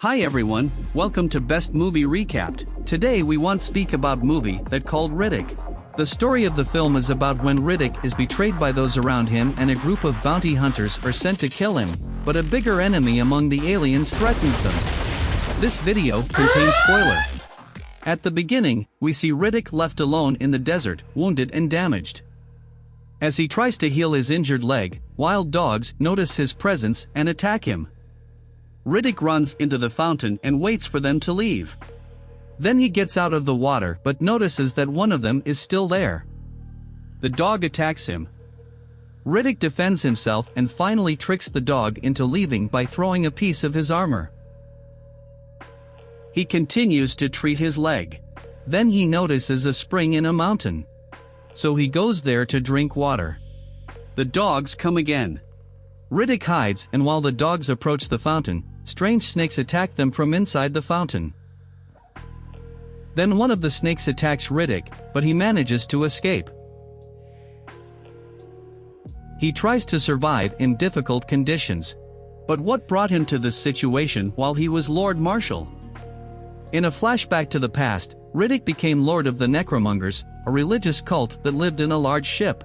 Hi everyone, welcome to Best Movie Recapped. Today we want to speak about movie that called Riddick. The story of the film is about when Riddick is betrayed by those around him and a group of bounty hunters are sent to kill him, but a bigger enemy among the aliens threatens them. This video contains spoiler. At the beginning, we see Riddick left alone in the desert, wounded and damaged. As he tries to heal his injured leg, wild dogs notice his presence and attack him. Riddick runs into the fountain and waits for them to leave. Then he gets out of the water but notices that one of them is still there. The dog attacks him. Riddick defends himself and finally tricks the dog into leaving by throwing a piece of his armor. He continues to treat his leg. Then he notices a spring in a mountain. So he goes there to drink water. The dogs come again. Riddick hides, and while the dogs approach the fountain, strange snakes attack them from inside the fountain. Then one of the snakes attacks Riddick, but he manages to escape. He tries to survive in difficult conditions. But what brought him to this situation while he was Lord Marshal? In a flashback to the past, Riddick became Lord of the Necromongers, a religious cult that lived in a large ship.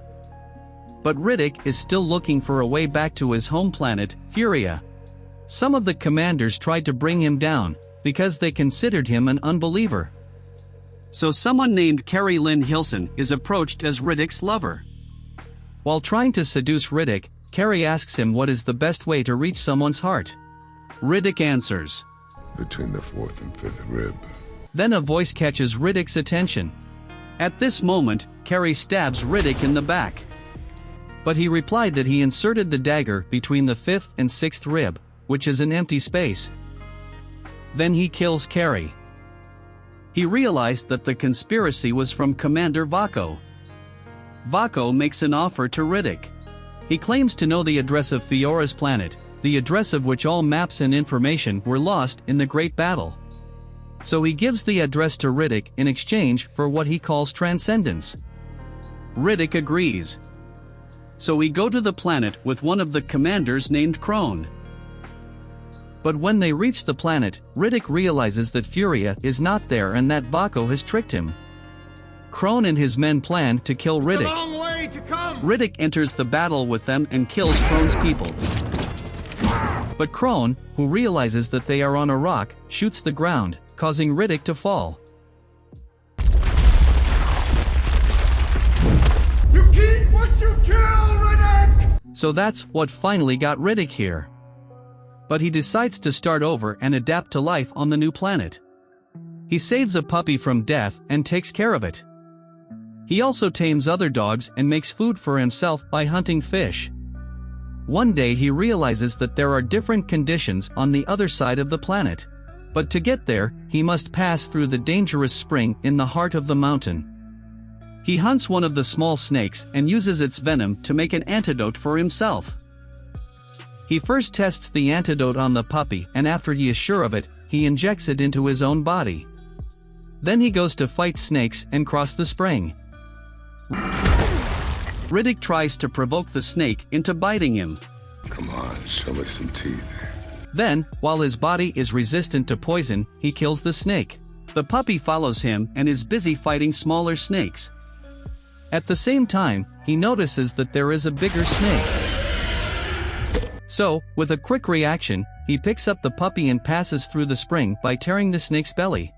But Riddick is still looking for a way back to his home planet, Furia. Some of the commanders tried to bring him down, because they considered him an unbeliever. So someone named Carrie Lynn Hilson is approached as Riddick's lover. While trying to seduce Riddick, Carrie asks him what is the best way to reach someone's heart. Riddick answers, "Between the fourth and fifth rib." Then a voice catches Riddick's attention. At this moment, Carrie stabs Riddick in the back. But he replied that he inserted the dagger between the fifth and sixth rib, which is an empty space. Then he kills Carrie. He realized that the conspiracy was from Commander Vaco. Vaco makes an offer to Riddick. He claims to know the address of Fiora's planet, the address of which all maps and information were lost in the Great Battle. So he gives the address to Riddick in exchange for what he calls transcendence. Riddick agrees. So we go to the planet with one of the commanders named Crone. But when they reach the planet, Riddick realizes that Furia is not there and that Vaco has tricked him. Crone and his men plan to kill Riddick. It's a long way to come. Riddick enters the battle with them and kills Crone's people. But Crone, who realizes that they are on a rock, shoots the ground, causing Riddick to fall. You keep what you kill, Riddick! So that's what finally got Riddick here. But he decides to start over and adapt to life on the new planet. He saves a puppy from death and takes care of it. He also tames other dogs and makes food for himself by hunting fish. One day he realizes that there are different conditions on the other side of the planet. But to get there, he must pass through the dangerous spring in the heart of the mountain. He hunts one of the small snakes and uses its venom to make an antidote for himself. He first tests the antidote on the puppy, and after he is sure of it, he injects it into his own body. Then he goes to fight snakes and cross the spring. Riddick tries to provoke the snake into biting him. Come on, show me some teeth. Then, while his body is resistant to poison, he kills the snake. The puppy follows him and is busy fighting smaller snakes. At the same time, he notices that there is a bigger snake. So, with a quick reaction, he picks up the puppy and passes through the spring by tearing the snake's belly.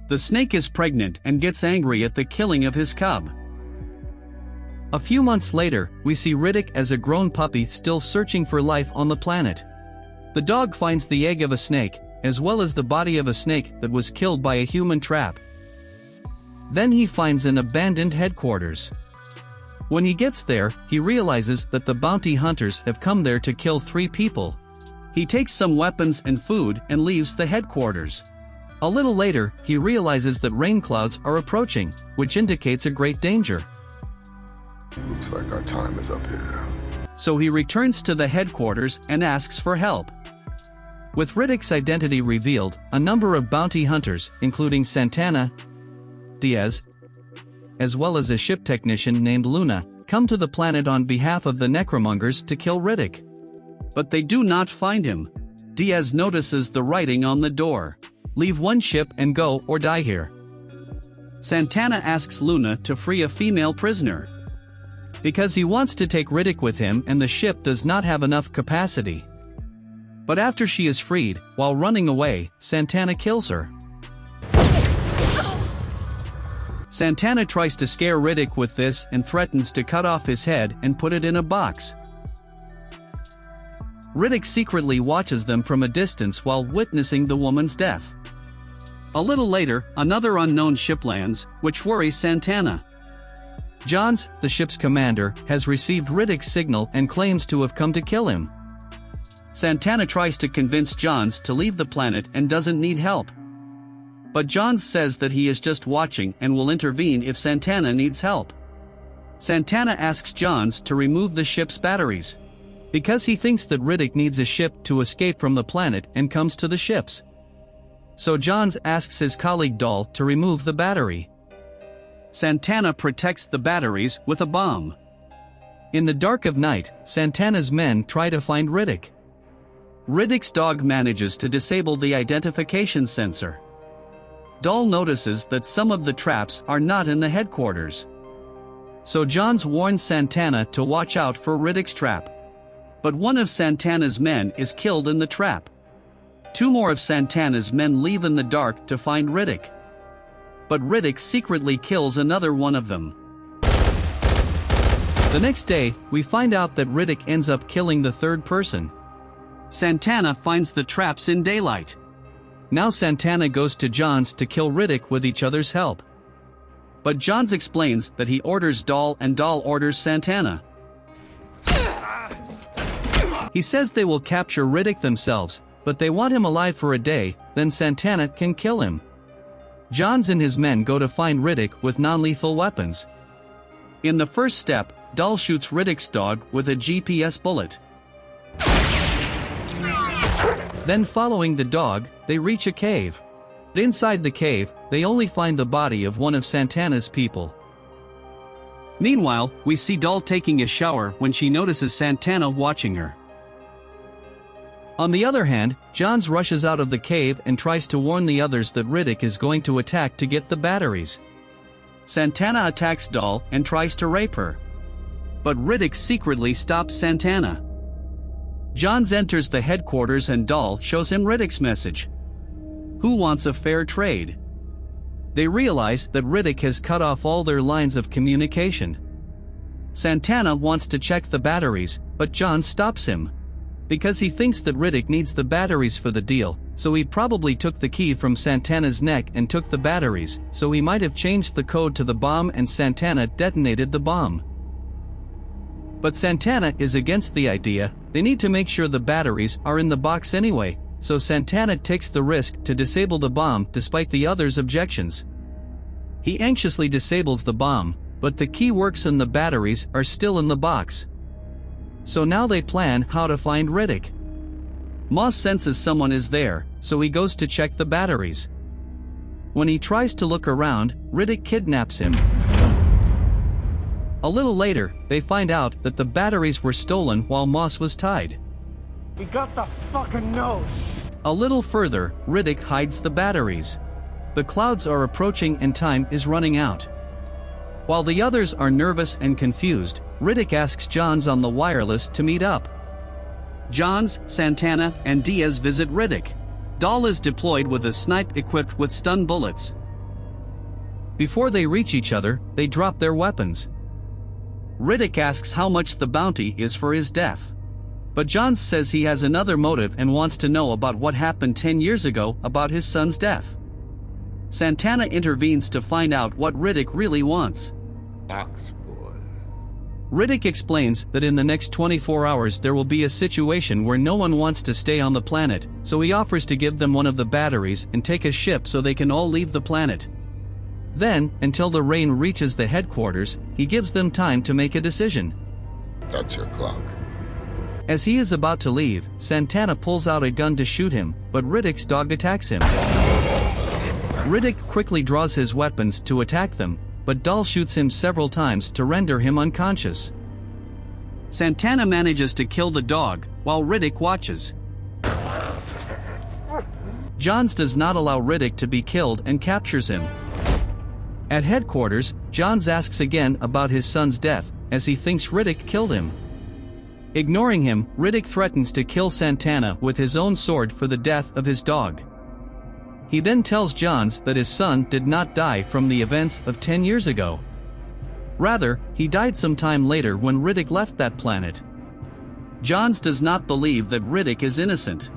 The snake is pregnant and gets angry at the killing of his cub. A few months later, we see Riddick as a grown puppy still searching for life on the planet. The dog finds the egg of a snake, as well as the body of a snake that was killed by a human trap. Then he finds an abandoned headquarters. When he gets there, he realizes that the bounty hunters have come there to kill 3 people. He takes some weapons and food and leaves the headquarters. A little later, he realizes that rain clouds are approaching, which indicates a great danger. Looks like our time is up here. So he returns to the headquarters and asks for help. With Riddick's identity revealed, a number of bounty hunters, including Santana, Diaz, as well as a ship technician named Luna, come to the planet on behalf of the Necromongers to kill Riddick. But they do not find him. Diaz notices the writing on the door. Leave one ship and go or die here. Santana asks Luna to free a female prisoner, because he wants to take Riddick with him and the ship does not have enough capacity. But after she is freed, while running away, Santana kills her. Santana tries to scare Riddick with this and threatens to cut off his head and put it in a box. Riddick secretly watches them from a distance while witnessing the woman's death. A little later, another unknown ship lands, which worries Santana. Johns, the ship's commander, has received Riddick's signal and claims to have come to kill him. Santana tries to convince Johns to leave the planet and doesn't need help. But Johns says that he is just watching and will intervene if Santana needs help. Santana asks Johns to remove the ship's batteries, because he thinks that Riddick needs a ship to escape from the planet and comes to the ships. So Johns asks his colleague Dahl to remove the battery. Santana protects the batteries with a bomb. In the dark of night, Santana's men try to find Riddick. Riddick's dog manages to disable the identification sensor. Dahl notices that some of the traps are not in the headquarters. So Johns warns Santana to watch out for Riddick's trap. But one of Santana's men is killed in the trap. Two more of Santana's men leave in the dark to find Riddick. But Riddick secretly kills another one of them. The next day, we find out that Riddick ends up killing the third person. Santana finds the traps in daylight. Now Santana goes to Johns to kill Riddick with each other's help. But Johns explains that he orders Dahl and Dahl orders Santana. He says they will capture Riddick themselves, but they want him alive for a day, then Santana can kill him. Johns and his men go to find Riddick with non-lethal weapons. In the first step, Dahl shoots Riddick's dog with a GPS bullet. Then following the dog, they reach a cave. Inside the cave, they only find the body of one of Santana's people. Meanwhile, we see Dahl taking a shower when she notices Santana watching her. On the other hand, Johns rushes out of the cave and tries to warn the others that Riddick is going to attack to get the batteries. Santana attacks Dahl and tries to rape her. But Riddick secretly stops Santana. Johns enters the headquarters and Dahl shows him Riddick's message. Who wants a fair trade? They realize that Riddick has cut off all their lines of communication. Santana wants to check the batteries, but Johns stops him. Because he thinks that Riddick needs the batteries for the deal, so he probably took the key from Santana's neck and took the batteries, so he might have changed the code to the bomb and Santana detonated the bomb. But Santana is against the idea. They need to make sure the batteries are in the box anyway, so Santana takes the risk to disable the bomb despite the others' objections. He anxiously disables the bomb, but the key works and the batteries are still in the box. So now they plan how to find Riddick. Moss senses someone is there, so he goes to check the batteries. When he tries to look around, Riddick kidnaps him. A little later, they find out that the batteries were stolen while Moss was tied. He got the fucking nose. A little further, Riddick hides the batteries. The clouds are approaching and time is running out. While the others are nervous and confused, Riddick asks Johns on the wireless to meet up. Johns, Santana, and Diaz visit Riddick. Dahl is deployed with a snipe equipped with stun bullets. Before they reach each other, they drop their weapons. Riddick asks how much the bounty is for his death. But Johns says he has another motive and wants to know about what happened 10 years ago about his son's death. Santana intervenes to find out what Riddick really wants. Box boy. Riddick explains that in the next 24 hours there will be a situation where no one wants to stay on the planet, so he offers to give them one of the batteries and take a ship so they can all leave the planet. Then, until the rain reaches the headquarters, he gives them time to make a decision. That's your clock. As he is about to leave, Santana pulls out a gun to shoot him, but Riddick's dog attacks him. Riddick quickly draws his weapons to attack them, but Dahl shoots him several times to render him unconscious. Santana manages to kill the dog, while Riddick watches. Johns does not allow Riddick to be killed and captures him. At headquarters, Johns asks again about his son's death, as he thinks Riddick killed him. Ignoring him, Riddick threatens to kill Santana with his own sword for the death of his dog. He then tells Johns that his son did not die from the events of 10 years ago. Rather, he died some time later when Riddick left that planet. Johns does not believe that Riddick is innocent.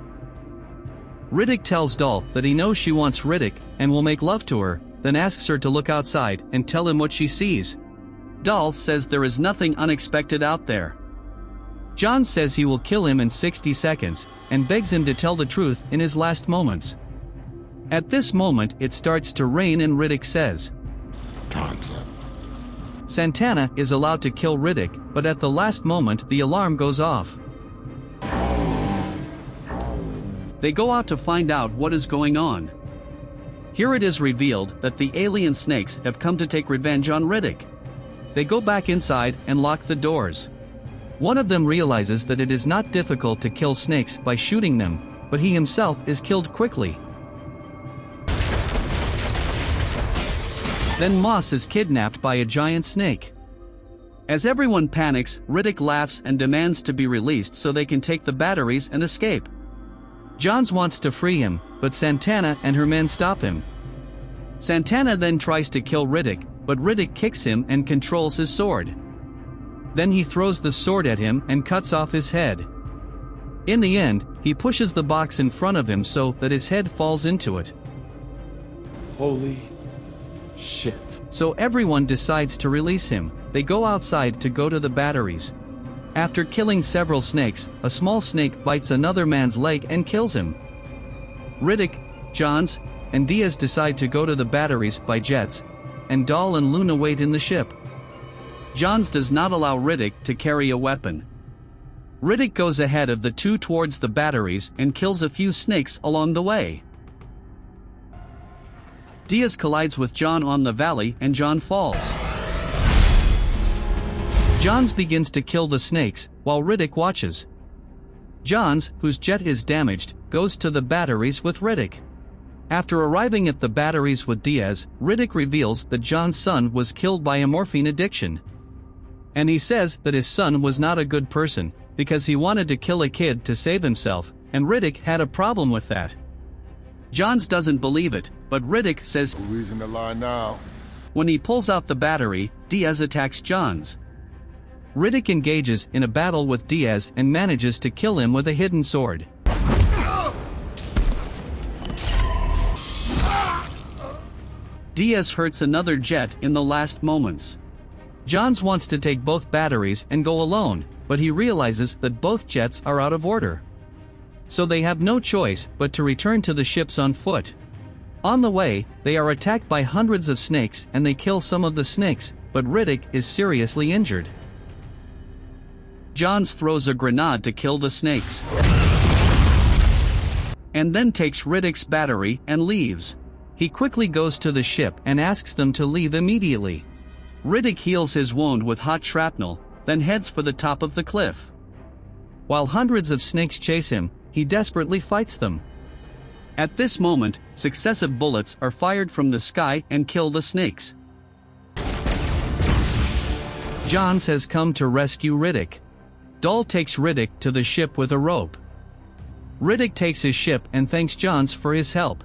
Riddick tells Doll that he knows she wants Riddick and will make love to her, then asks her to look outside and tell him what she sees. Doll says there is nothing unexpected out there. Johns says he will kill him in 60 seconds, and begs him to tell the truth in his last moments. At this moment it starts to rain and Riddick says, Time's up. Santana is allowed to kill Riddick, but at the last moment the alarm goes off. They go out to find out what is going on. Here it is revealed that the alien snakes have come to take revenge on Riddick. They go back inside and lock the doors. One of them realizes that it is not difficult to kill snakes by shooting them, but he himself is killed quickly. Then Moss is kidnapped by a giant snake. As everyone panics, Riddick laughs and demands to be released so they can take the batteries and escape. Johns wants to free him, but Santana and her men stop him. Santana then tries to kill Riddick, but Riddick kicks him and controls his sword. Then he throws the sword at him and cuts off his head. In the end, he pushes the box in front of him so that his head falls into it. Holy shit. So everyone decides to release him. They go outside to go to the batteries. After killing several snakes, a small snake bites another man's leg and kills him. Riddick, Johns, and Diaz decide to go to the batteries by jets, and Doll and Luna wait in the ship. Johns does not allow Riddick to carry a weapon. Riddick goes ahead of the two towards the batteries and kills a few snakes along the way. Diaz collides with John on the valley and John falls. Johns begins to kill the snakes, while Riddick watches. Johns, whose jet is damaged, goes to the batteries with Riddick. After arriving at the batteries with Diaz, Riddick reveals that John's son was killed by a morphine addiction. And he says that his son was not a good person, because he wanted to kill a kid to save himself, and Riddick had a problem with that. Johns doesn't believe it, but Riddick says, No reason to lie now. When he pulls out the battery, Diaz attacks Johns. Riddick engages in a battle with Diaz and manages to kill him with a hidden sword. Diaz hurts another jet in the last moments. Johns wants to take both batteries and go alone, but he realizes that both jets are out of order. So they have no choice but to return to the ships on foot. On the way, they are attacked by hundreds of snakes and they kill some of the snakes, but Riddick is seriously injured. Johns throws a grenade to kill the snakes, and then takes Riddick's battery and leaves. He quickly goes to the ship and asks them to leave immediately. Riddick heals his wound with hot shrapnel, then heads for the top of the cliff. While hundreds of snakes chase him, he desperately fights them. At this moment, successive bullets are fired from the sky and kill the snakes. Johns has come to rescue Riddick. Doll takes Riddick to the ship with a rope. Riddick takes his ship and thanks Johns for his help.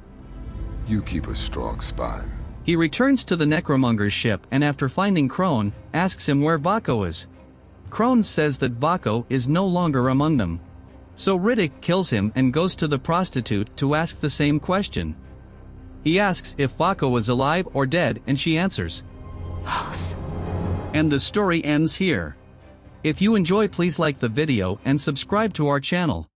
You keep a strong spine. He returns to the Necromonger's ship and after finding Crone, asks him where Vaco is. Crone says that Vaco is no longer among them. So Riddick kills him and goes to the prostitute to ask the same question. He asks if Vaco is alive or dead and she answers, Both. And the story ends here. If you enjoy, please like the video and subscribe to our channel.